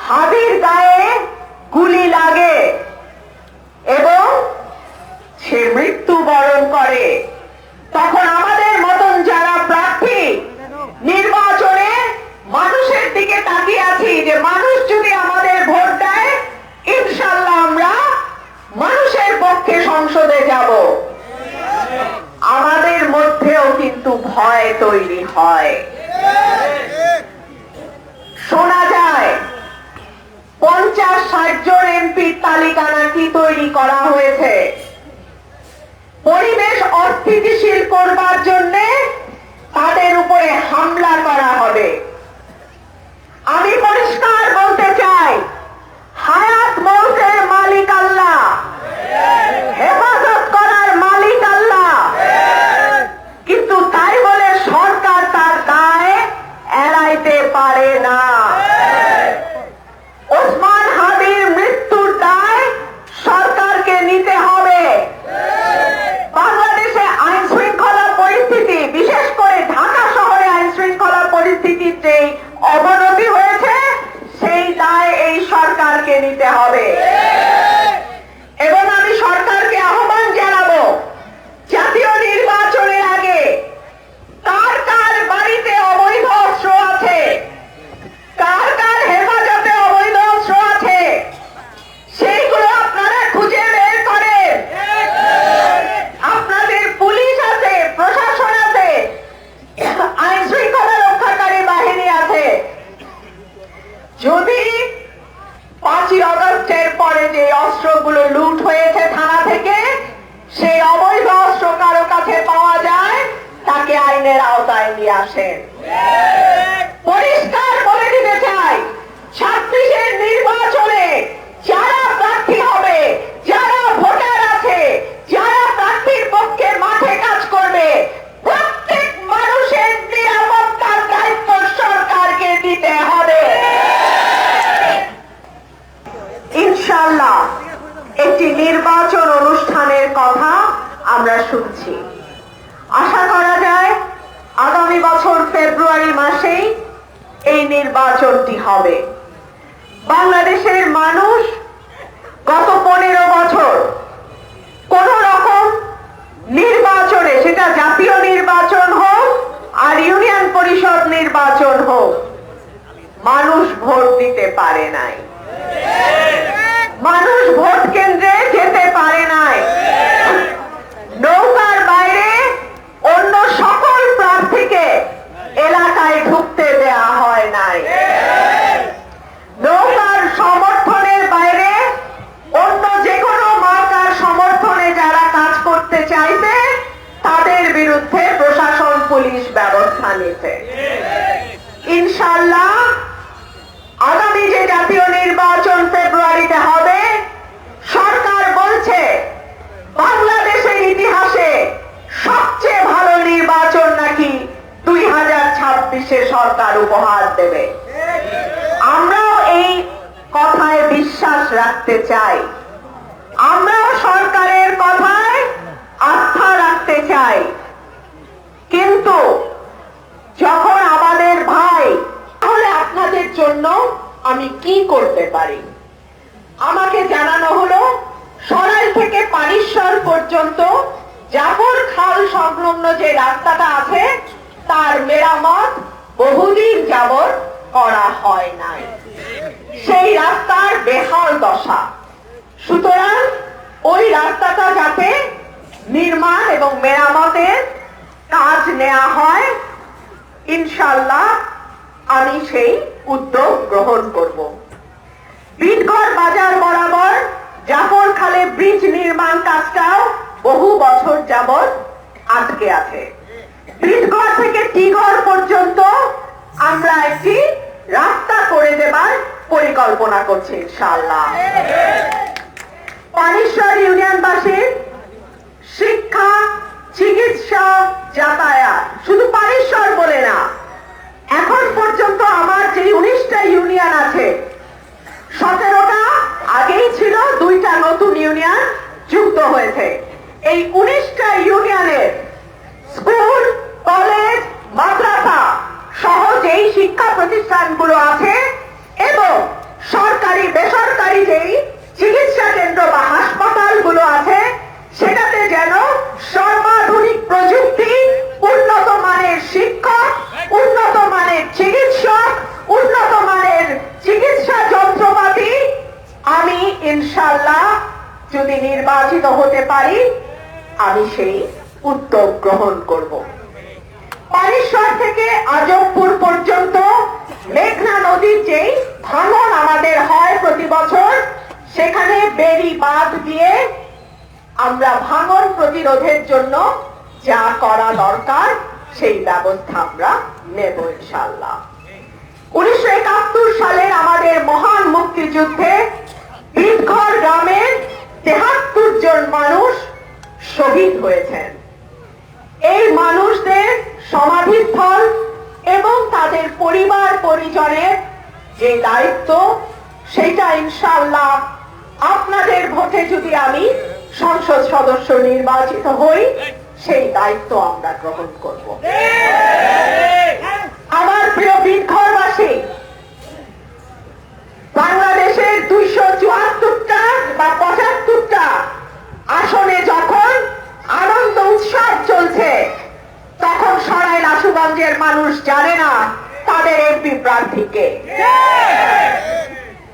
হাদির গায়ে গুলি লাগে এবং সে মৃত্যুবরণ করে, তখন আমাদের মতন যারা প্রার্থী নির্বাচনে মানুষের দিকে তাকিয়ে আছি যে মানুষ যদি আমাদের ভোট দেয় ইনশাআল্লাহ আমরা মানুষের পক্ষে সংসদে যাব। আমাদের মধ্যেও কিন্তু ভয় তৈরি হয়। শোনা যায় 50-60 জন এমপির তালিকা নাকি তৈরি করা হয়েছে পরিবেশ অস্থিতিশীল করবার জন্য, তাদের উপরে হামলা করা হবে। আমি পরিষ্কার বলতে চাই, হায়াত মৌতের মালিক আল্লাহ, হেফাজত করার মালিক আল্লাহ, কিন্তু তাই বলে সরকার তার দায় এড়াইতে পারে না। ওসমান হাদির মৃত্যুর দায় সরকারকে নিতে হবে। বাংলাদেশে আইন শৃঙ্খলা পরিস্থিতি, বিশেষ করে ঢাকা শহরে আইন শৃঙ্খলা পরিস্থিতির যে অবনতি হয়েছে সেই দায় এই সরকারকে নিতে হবে। এবং আমি সরকারকে আহ্বান জানাবো, জাতীয় নির্বাচনের আগে কার কার বাড়িতে অবৈধ অস্ত্র আছে, কার কার হেফাজতে অবৈধ অস্ত্র আছে, সেইগুলো আপনারা খুঁজে বের করেন। আপনাদের পুলিশ আছে, প্রশাসন আছে, আইন শৃঙ্খলা রক্ষাকারী বাহিনী আছে। যদি 5ই আগস্টের পরে যে অস্ত্রগুলো লুট হয়েছে থানা থেকে, সেই অবৈধ অস্ত্র কারো কাছে পাওয়া যায়, তাকে আইনের আওতায় নিয়ে আসেন। পরিষ্কার বলে দিতে চাই, 26-এর নির্বাচনে যারা প্রার্থী হবে, যারা ভোটার আছে, যারা প্রার্থীর পক্ষে মাঠে কাজ করবে, প্রত্যেক মানুষের নিরাপত্তার দায়িত্ব সরকারকে দিতে হবে। ইনশাআল্লাহ একটি নির্বাচন অনুষ্ঠানের কথা আমরা শুনছি। আশা করা যায় আগামী বছর ফেব্রুয়ারি মাসেই এই নির্বাচনটি হবে। বাংলাদেশের মানুষ গত 15 বছর কোন রকম নির্বাচনে, সেটা জাতীয় নির্বাচন হোক আর ইউনিয়ন পরিষদ নির্বাচন হোক, মানুষ ভোট দিতে পারে নাই, মানুষ ভোট কেন্দ্রে যেতে পারে নাই। নৌকার বাইরে অন্য সকল প্রার্থীকে এলাকায় ঢুকতে দেয়া হয় নাই। নৌকার সমর্থনের বাইরে অন্য যে কোনো মার্কার সমর্থনে যারা কাজ করতে চাইবে তাদের বিরুদ্ধে প্রশাসন পুলিশ ব্যবস্থা নিতে। ইনশাআল্লাহ আগামী যে জাতীয় নির্বাচন ফেব্রুয়ারিতে হবে, সরকার বলছে বাংলাদেশের ইতিহাসে সবচেয়ে ভালো নির্বাচন নাকি 2026-এ সরকার উপহার দেবে। আমরাও এই কথায় বিশ্বাস রাখতে চাই, আমরাও সরকারের কথায় আস্থা রাখতে চাই। কিন্তু যখন আমাদের ভাই, তাহলে আপনাদের জন্য আমি কি করতে পারি? আমাকে জানানো হলো সরাইল থেকে পানিশ্বর পর্যন্ত জাফর খাল সংলগ্ন যে রাস্তাটা আছে তার মেরামত বহুদিন যাবত করা হয় নাই। সেই রাস্তার বেহাল দশা। সুতরাং ওই রাস্তাটা যাতে নির্মাণ এবং মেরামতের কাজ নেওয়া হয়, ইনশাআল্লাহ আমি সেই উদ্যোগ গ্রহণ করব। বিটঘর বাজার বরাবর জাফর খালে ব্রিজ নির্মাণ কাজটাও বহু বছর যাবত আটকে আছে। বিটঘর থেকে টিঘর পর্যন্ত আমরা একটি রাস্তা করে দেবার পরিকল্পনা করছি ইনশাআল্লাহ। পানিশ্বর ইউনিয়নবাসীর শিক্ষা, চিকিৎসা, যাতায়াত, শুধু পানিশ্বর বলে না, এখন পর্যন্ত আমার যে 19টা ইউনিয়ন আছে, 17টা আগেই ছিল, 2টা নতুন ইউনিয়ন যুক্ত হয়েছে। এই 19টা ইউনিয়নের স্কুল, কলেজ, প্রতিষ্ঠানগুলো আছে এবং সরকারি বেসরকারি যেই চিকিৎসা কেন্দ্র বা হাসপাতালগুলো আছে সেটাতে যেন সর্বাধুনিক প্রযুক্তি, উন্নত মানের শিক্ষক, উন্নত মানের চিকিৎসক, উন্নত মানের চিকিৎসা যন্ত্রপাতি, আমি ইনশাআল্লাহ যদি নির্বাচিত হতে পারি আমি সেই উদ্যোগ গ্রহণ করব। পানিশ্বর থেকে আজবপুর পর্যন্ত মেঘনা নদীর যেই ভাঙন আমাদের হয় প্রতি বছর, সেখানে বেড়ি বাঁধ দিয়ে আমরা ভাঙন প্রতিরোধের জন্য যা করা দরকার সেই ব্যবস্থা আমরা নেব ইনশাআল্লাহ। 1971 সালের আমাদের মহান মুক্তিযুদ্ধে বিদঘর গ্রামের 73 জন মানুষ শহীদ হয়েছেন। এই মানুষদের সমাধিস্থল এবং তাদের পরিবার পরিজনের যে দায়িত্ব সেটা ইনশাআল্লাহ আপনাদের ভোটে যদি আমি সংসদ সদস্য নির্বাচিত হই সেই দায়িত্ব আমরা গ্রহণ করব। আমার প্রিয় বিদঘরবাসী, বাংলাদেশের 274টা বা 75টা আসনে যখন আনন্দ উৎসব চলছে তখন সরাইল আশুগঞ্জের মানুষ জানে না তাদের এমপি প্রার্থীকে।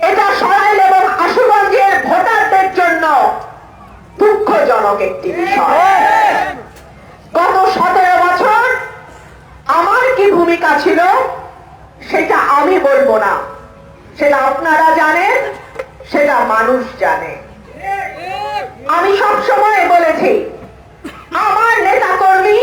এটা সরাইল এবং আশুগঞ্জের ভোটারদের জন্য দুঃখজনক একটি বিষয়। গত 17 বছর আমার কি ভূমিকা ছিল সেটা আমি বলবো না, সেটা আপনারা জানেন, সেটা মানুষ জানে। আমি সব সময় বলেছি আমার নেতা কর্মী